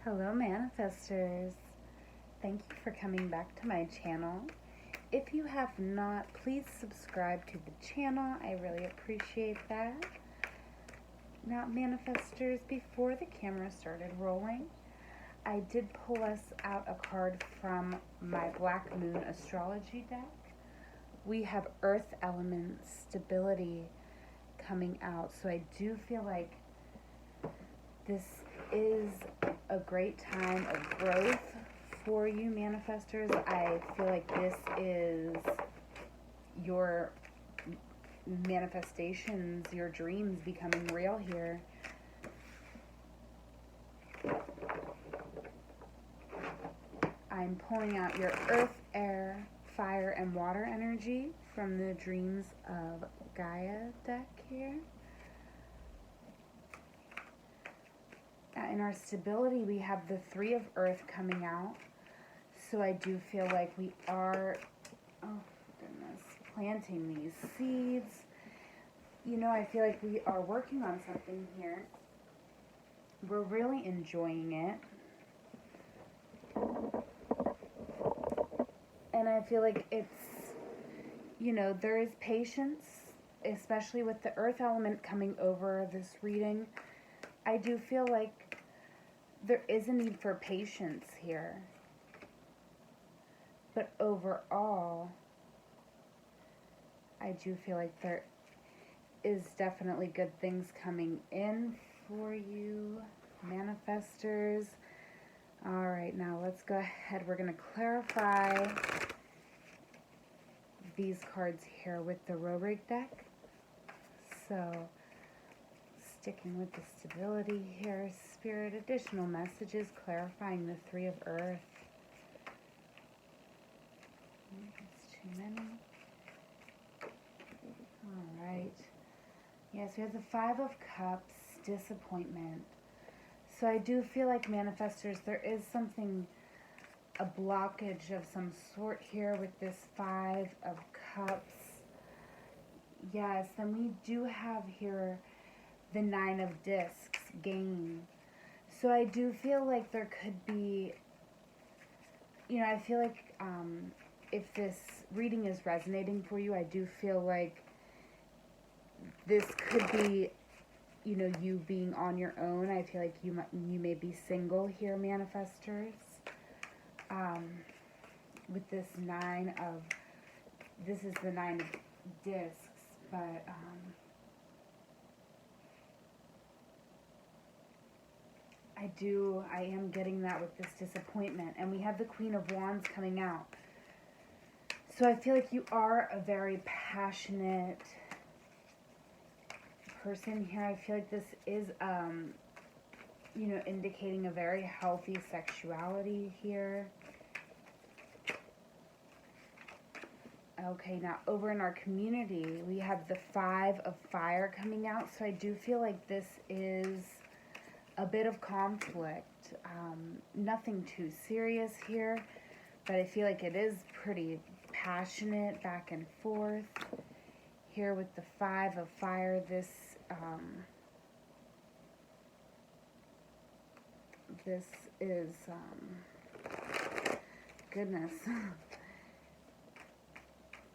Hello manifestors. Thank you for coming back to my channel. If you have not, please subscribe to the channel. I really appreciate that. Now manifestors, before the camera started rolling, I did pull us out a card from my Black Moon astrology deck. We have earth element stability coming out, so I do feel like this is a great time of growth for you manifestors. I feel like this is your manifestations, your dreams becoming real here. I'm pulling out your earth, air, fire, and water energy from the Dreams of Gaia deck here. In our stability, we have the Three of Earth coming out. So I do feel like we are, oh goodness, planting these seeds. You know, I feel like we are working on something here. We're really enjoying it. And I feel like it's, you know, there is patience, especially with the earth element coming over this reading. I do feel like there is a need for patience here. But overall, I do feel like there is definitely good things coming in for you, manifestors. All right, now let's go ahead. We're going to clarify these cards here with the Rorig deck. So, sticking with the stability here, Spirit, additional messages, clarifying the Three of Earth. It's too many. All right. Yes, we have the Five of Cups, disappointment. So I do feel like manifestors, there is something, a blockage of some sort here with this Five of Cups. Yes, then we do have here the Nine of Discs, gain. So I do feel like there could be, you know, I feel like if this reading is resonating for you, I do feel like this could be, you know, you being on your own. I feel like you may be single here, manifestors. With this this is the Nine of Discs, but I am getting that with this disappointment. And we have the Queen of Wands coming out. So I feel like you are a very passionate person here. I feel like this is, you know, indicating a very healthy sexuality here. Okay, now over in our community, we have the Five of Fire coming out. So I do feel like this is a bit of conflict. Nothing too serious here, but I feel like it is pretty passionate, back and forth. Here with the Five of Fire, this is, goodness,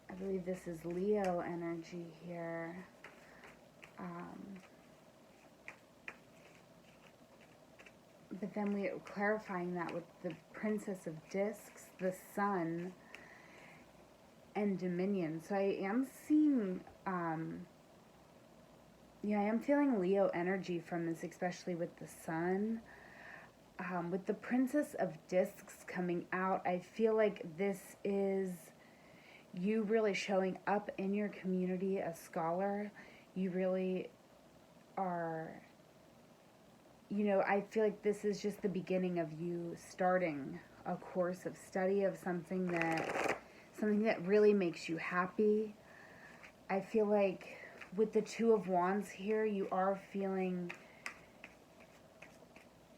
I believe this is Leo energy here. But then we are clarifying that with the Princess of Discs, the Sun, and Dominion. So I am seeing, yeah, I am feeling Leo energy from this, especially with the Sun. With the Princess of Discs coming out, I feel like this is you really showing up in your community, a scholar. You really are, you know, I feel like this is just the beginning of you starting a course of study of something that really makes you happy. I feel like with the Two of Wands here, you are feeling,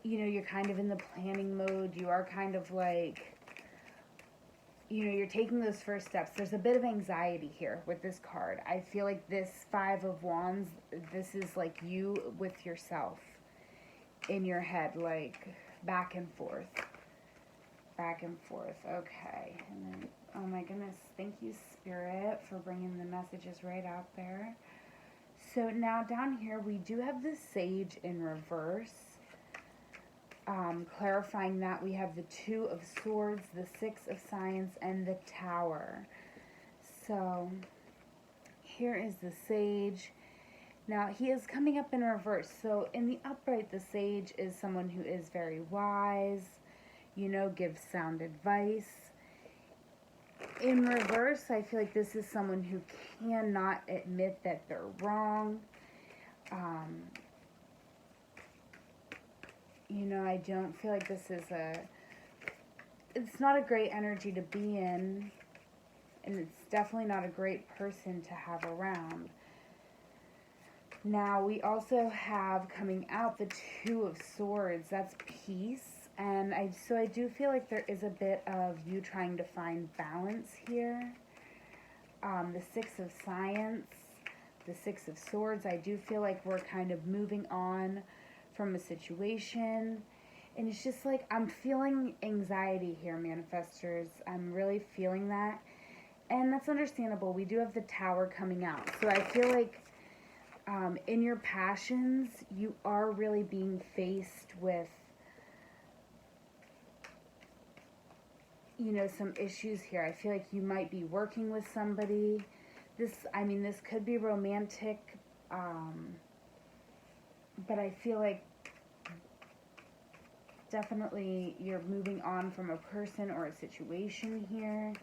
you know, you're kind of in the planning mode. You are kind of like, you know, you're taking those first steps. There's a bit of anxiety here with this card. I feel like this Five of Wands, this is like you with yourself in your head, like, back and forth. Back and forth. Okay. And then, oh my goodness, thank you, Spirit, for bringing the messages right out there. So now down here, we do have the Sage in reverse. Clarifying that we have the Two of Swords, the Six of Science, and the Tower. So here is the Sage. Now he is coming up in reverse. So in the upright, the Sage is someone who is very wise, you know, gives sound advice. In reverse, I feel like this is someone who cannot admit that they're wrong. You know, I don't feel like this is it's not a great energy to be in, and it's definitely not a great person to have around. Now, we also have coming out the Two of Swords. That's peace. And I do feel like there is a bit of you trying to find balance here. The Six of Science, the Six of Swords, I do feel like we're kind of moving on from a situation. And it's just like, I'm feeling anxiety here, manifestors. I'm really feeling that. And that's understandable. We do have the Tower coming out. So I feel like in your passions, you are really being faced with, you know, some issues here. I feel like you might be working with somebody. This could be romantic, but I feel like definitely you're moving on from a person or a situation here.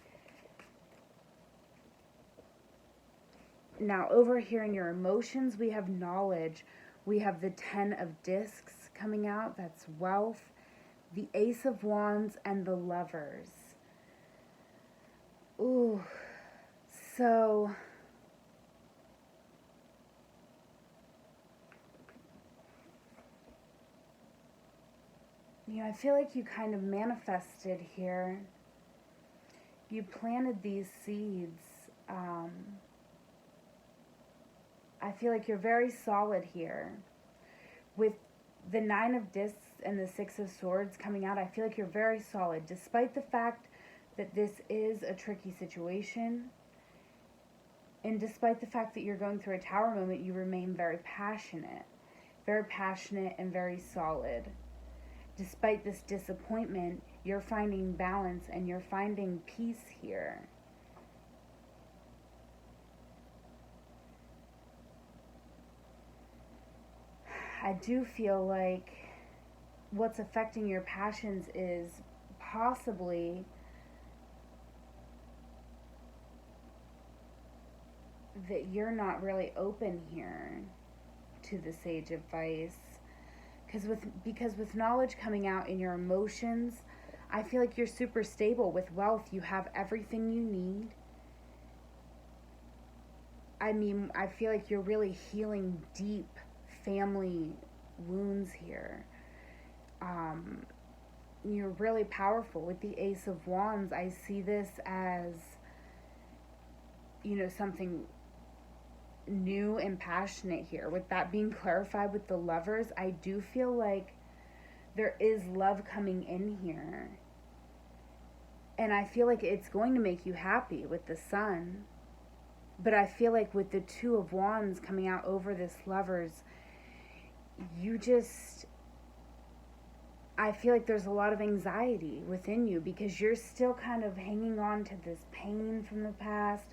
Now, over here in your emotions, we have knowledge. We have the Ten of Discs coming out. That's wealth. The Ace of Wands and the Lovers. Ooh. So, you know, I feel like you kind of manifested here. You planted these seeds. I feel like you're very solid here. With the Nine of Discs and the Six of Swords coming out, I feel like you're very solid. Despite the fact that this is a tricky situation, and despite the fact that you're going through a Tower moment, you remain very passionate and very solid. Despite this disappointment, you're finding balance and you're finding peace here. I do feel like what's affecting your passions is possibly that you're not really open here to the Sage advice. Because with knowledge coming out in your emotions, I feel like you're super stable. With wealth, you have everything you need. I mean, I feel like you're really healing deep family wounds here. You're really powerful. With the Ace of Wands, I see this as, you know, something new and passionate here. With that being clarified with the Lovers, I do feel like there is love coming in here. And I feel like it's going to make you happy with the Sun. But I feel like with the Two of Wands coming out over this Lovers, I feel like there's a lot of anxiety within you because you're still kind of hanging on to this pain from the past,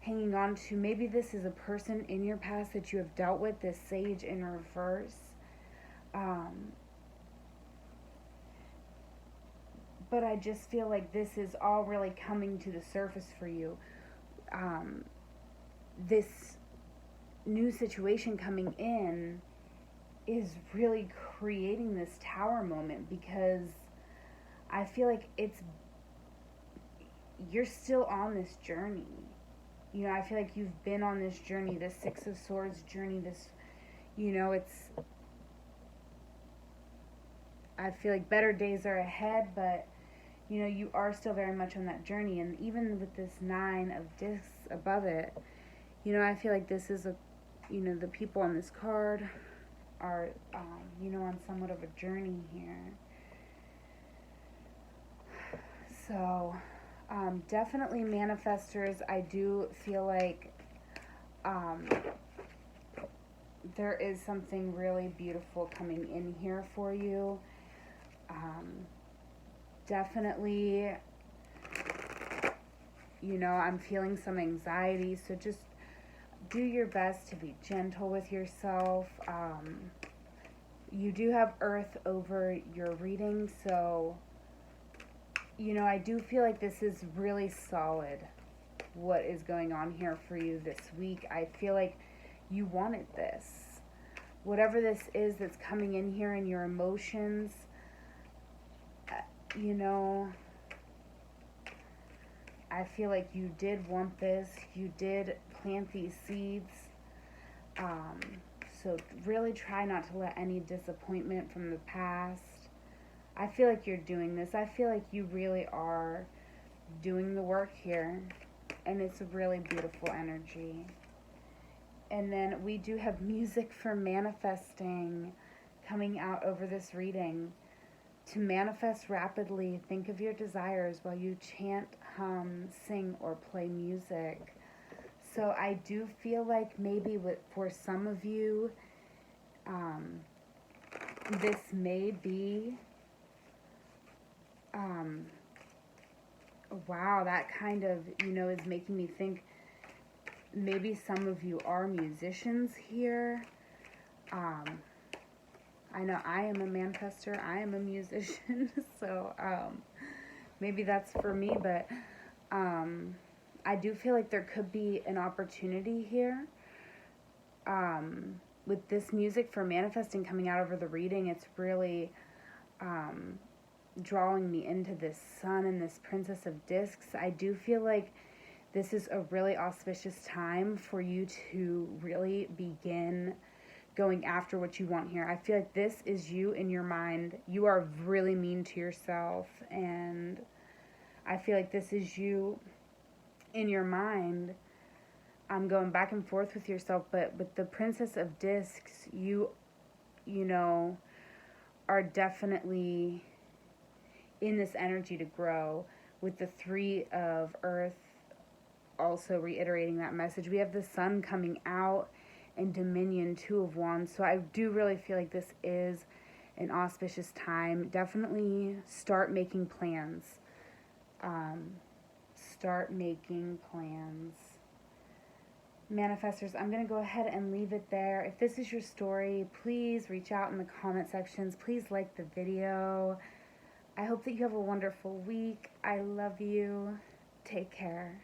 hanging on to, maybe this is a person in your past that you have dealt with, this Sage in reverse. But I just feel like this is all really coming to the surface for you. This new situation coming in is really creating this Tower moment because I feel like you're still on this journey. You know, I feel like you've been on this journey, this Six of Swords journey, I feel like better days are ahead, but, you know, you are still very much on that journey. And even with this Nine of Discs above it, you know, I feel like this is the people on this card are, on somewhat of a journey here. So, definitely manifestors, I do feel like there is something really beautiful coming in here for you. Definitely, I'm feeling some anxiety, so just do your best to be gentle with yourself. You do have Earth over your reading, so, I do feel like this is really solid, what is going on here for you this week. I feel like you wanted this. Whatever this is that's coming in here in your emotions, I feel like you did want this. You did plant these seeds. So really try not to let any disappointment from the past. I feel like you're doing this. I feel like you really are doing the work here. And it's a really beautiful energy. And then we do have music for manifesting coming out over this reading. To manifest rapidly, think of your desires while you chant, hum, sing, or play music. So I do feel like maybe for some of you, this may be, wow, that kind of, is making me think maybe some of you are musicians here. I know I am a manifestor, I am a musician, so maybe that's for me, but I do feel like there could be an opportunity here. With this music for manifesting coming out over the reading, it's really drawing me into this sun and this Princess of Discs. I do feel like this is a really auspicious time for you to really begin going after what you want here. I feel like this is you in your mind. You are really mean to yourself, and I feel like this is you in your mind. I'm going back and forth with yourself, but with the Princess of Discs, you are definitely in this energy to grow. With the Three of Earth also reiterating that message, we have the sun coming out, and Dominion, Two of Wands. So I do really feel like this is an auspicious time. Definitely start making plans. Start making plans. Manifestors, I'm going to go ahead and leave it there. If this is your story, please reach out in the comment sections. Please like the video. I hope that you have a wonderful week. I love you. Take care.